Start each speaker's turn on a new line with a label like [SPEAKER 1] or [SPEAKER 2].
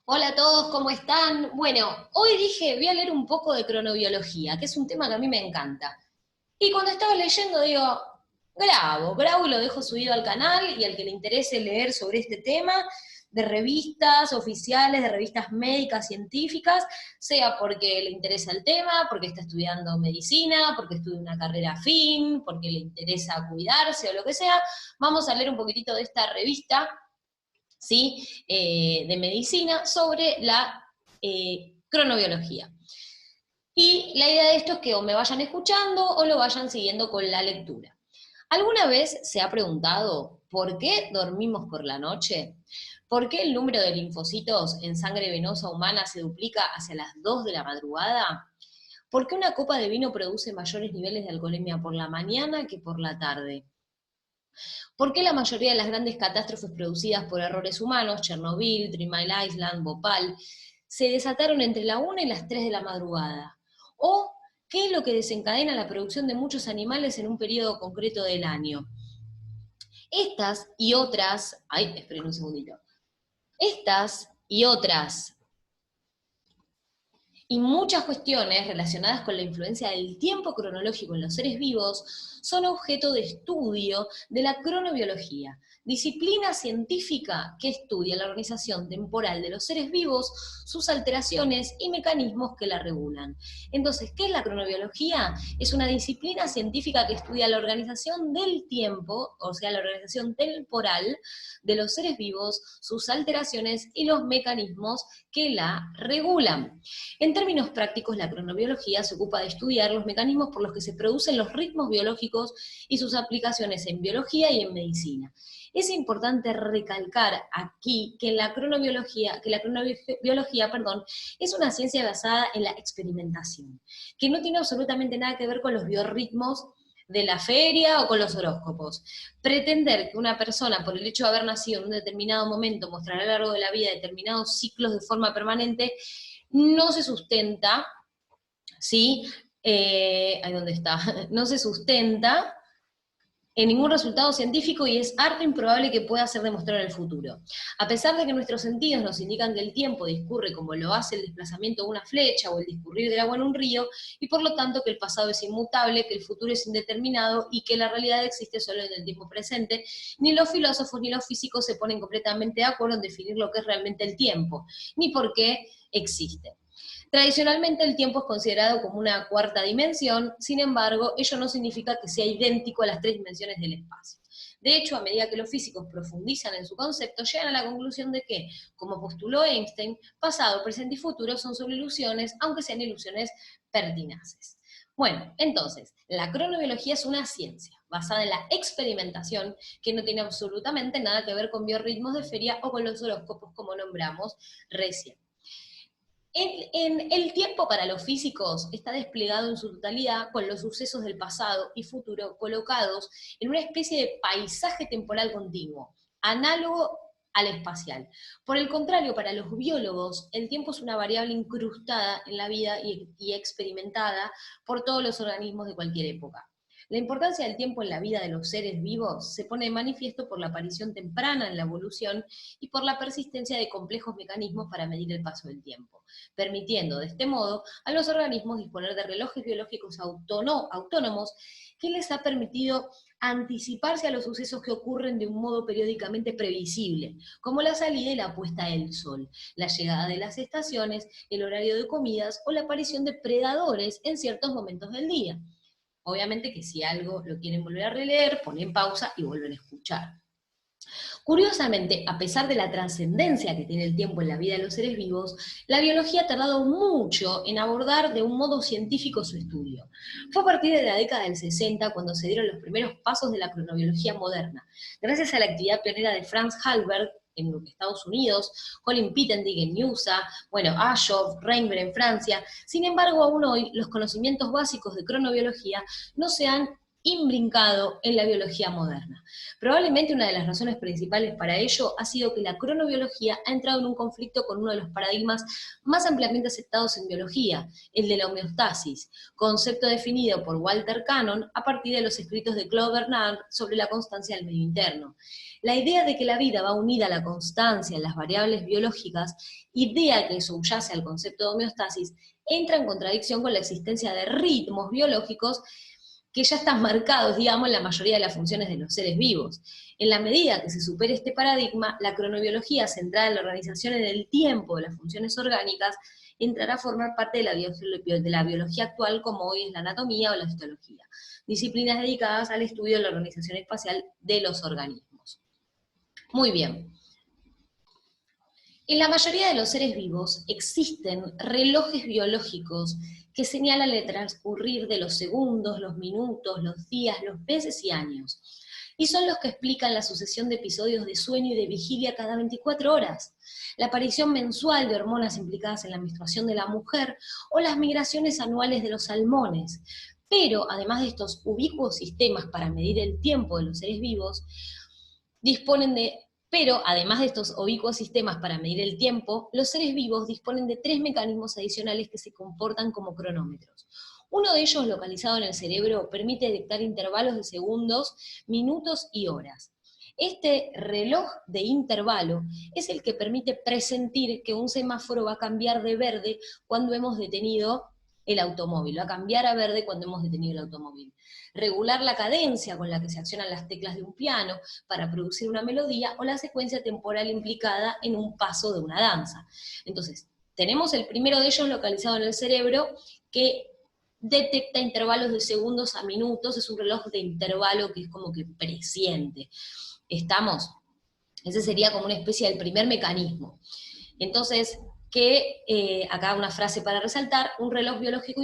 [SPEAKER 1] Hola a todos, ¿cómo están? Bueno, hoy dije, voy a leer un poco de cronobiología, que es un tema que a mí me encanta. Y cuando estaba leyendo, digo, grabo y lo dejo subido al canal, y al que le interese leer sobre este tema, de revistas oficiales, de revistas médicas, científicas, sea porque le interesa el tema, porque está estudiando medicina, porque estudia una carrera afín, porque le interesa cuidarse o lo que sea, vamos a leer un poquitito de esta revista, ¿sí? De medicina sobre la cronobiología. Y la idea de esto es que o me vayan escuchando o lo vayan siguiendo con la lectura. ¿Alguna vez se ha preguntado por qué dormimos por la noche? ¿Por qué el número de linfocitos en sangre venosa humana se duplica hacia las 2 de la madrugada? ¿Por qué una copa de vino produce mayores niveles de alcoholemia por la mañana que por la tarde? ¿Por qué la mayoría de las grandes catástrofes producidas por errores humanos, Chernobyl, Three Mile Island, Bhopal, se desataron entre la 1 y las 3 de la madrugada? ¿O qué es lo que desencadena la producción de muchos animales en un periodo concreto del año? Estas y otras, ay, esperen un segundito, estas y otras y muchas cuestiones relacionadas con la influencia del tiempo cronológico en los seres vivos son objeto de estudio de la cronobiología, disciplina científica que estudia la organización temporal de los seres vivos, sus alteraciones y mecanismos que la regulan. Entonces, ¿qué es la cronobiología? Es una disciplina científica que estudia la organización del tiempo, o sea, la organización temporal de los seres vivos, sus alteraciones y los mecanismos que la regulan. En términos prácticos, la cronobiología se ocupa de estudiar los mecanismos por los que se producen los ritmos biológicos y sus aplicaciones en biología y en medicina. Es importante recalcar aquí que la cronobiología, es una ciencia basada en la experimentación, que no tiene absolutamente nada que ver con los biorritmos de la feria o con los horóscopos. Pretender que una persona, por el hecho de haber nacido en un determinado momento, mostrará a lo largo de la vida determinados ciclos de forma permanente, no se sustenta, ¿sí? Ahí donde está, no se sustenta en ningún resultado científico y es harto improbable que pueda ser demostrado en el futuro. A pesar de que nuestros sentidos nos indican que el tiempo discurre como lo hace el desplazamiento de una flecha o el discurrir del agua en un río, y por lo tanto que el pasado es inmutable, que el futuro es indeterminado y que la realidad existe solo en el tiempo presente, ni los filósofos ni los físicos se ponen completamente de acuerdo en definir lo que es realmente el tiempo, ni por qué existe. Tradicionalmente el tiempo es considerado como una cuarta dimensión, sin embargo, ello no significa que sea idéntico a las tres dimensiones del espacio. De hecho, a medida que los físicos profundizan en su concepto, llegan a la conclusión de que, como postuló Einstein, pasado, presente y futuro son solo ilusiones, aunque sean ilusiones pertinaces. Bueno, entonces, la cronobiología es una ciencia basada en la experimentación que no tiene absolutamente nada que ver con biorritmos de feria o con los horóscopos como nombramos recién. El tiempo para los físicos está desplegado en su totalidad con los sucesos del pasado y futuro colocados en una especie de paisaje temporal continuo, análogo al espacial. Por el contrario, para los biólogos, el tiempo es una variable incrustada en la vida y experimentada por todos los organismos de cualquier época. La importancia del tiempo en la vida de los seres vivos se pone de manifiesto por la aparición temprana en la evolución y por la persistencia de complejos mecanismos para medir el paso del tiempo, permitiendo de este modo a los organismos disponer de relojes biológicos autónomos que les ha permitido anticiparse a los sucesos que ocurren de un modo periódicamente previsible, como la salida y la puesta del sol, la llegada de las estaciones, el horario de comidas o la aparición de predadores en ciertos momentos del día. Obviamente que si algo lo quieren volver a releer, ponen pausa y vuelven a escuchar. Curiosamente, a pesar de la trascendencia que tiene el tiempo en la vida de los seres vivos, la biología ha tardado mucho en abordar de un modo científico su estudio. Fue a partir de la década del 60 cuando se dieron los primeros pasos de la cronobiología moderna, gracias a la actividad pionera de Franz Halberg en Estados Unidos, Colin Pittendig en USA, bueno, Aschoff, Reinberg en Francia. Sin embargo, aún hoy los conocimientos básicos de cronobiología no se han imbrincado en la biología moderna. Probablemente una de las razones principales para ello ha sido que la cronobiología ha entrado en un conflicto con uno de los paradigmas más ampliamente aceptados en biología, el de la homeostasis, concepto definido por Walter Cannon a partir de los escritos de Claude Bernard sobre la constancia del medio interno. La idea de que la vida va unida a la constancia en las variables biológicas, idea que subyace al concepto de homeostasis, entra en contradicción con la existencia de ritmos biológicos que ya están marcados, digamos, en la mayoría de las funciones de los seres vivos. En la medida que se supere este paradigma, la cronobiología centrada en la organización en el tiempo de las funciones orgánicas entrará a formar parte de la biología actual, como hoy es la anatomía o la histología, disciplinas dedicadas al estudio de la organización espacial de los organismos. Muy bien. En la mayoría de los seres vivos existen relojes biológicos que señalan el transcurrir de los segundos, los minutos, los días, los meses y años. Y son los que explican la sucesión de episodios de sueño y de vigilia cada 24 horas, la aparición mensual de hormonas implicadas en la menstruación de la mujer o las migraciones anuales de los salmones. Pero, además de estos ubicuos sistemas para medir el tiempo de los seres vivos, además de estos ubicuos sistemas para medir el tiempo, los seres vivos disponen de 3 mecanismos adicionales que se comportan como cronómetros. Uno de ellos, localizado en el cerebro, permite detectar intervalos de segundos, minutos y horas. Este reloj de intervalo es el que permite presentir que un semáforo va a cambiar de verde cuando hemos detenido el automóvil, va a cambiar a verde cuando hemos detenido el automóvil. Regular la cadencia con la que se accionan las teclas de un piano para producir una melodía, o la secuencia temporal implicada en un paso de una danza. Entonces, tenemos el primero de ellos localizado en el cerebro, que detecta intervalos de segundos a minutos, es un reloj de intervalo que es como que presiente. ¿Estamos? Ese sería como una especie del primer mecanismo. Entonces, acá una frase para resaltar, un reloj biológico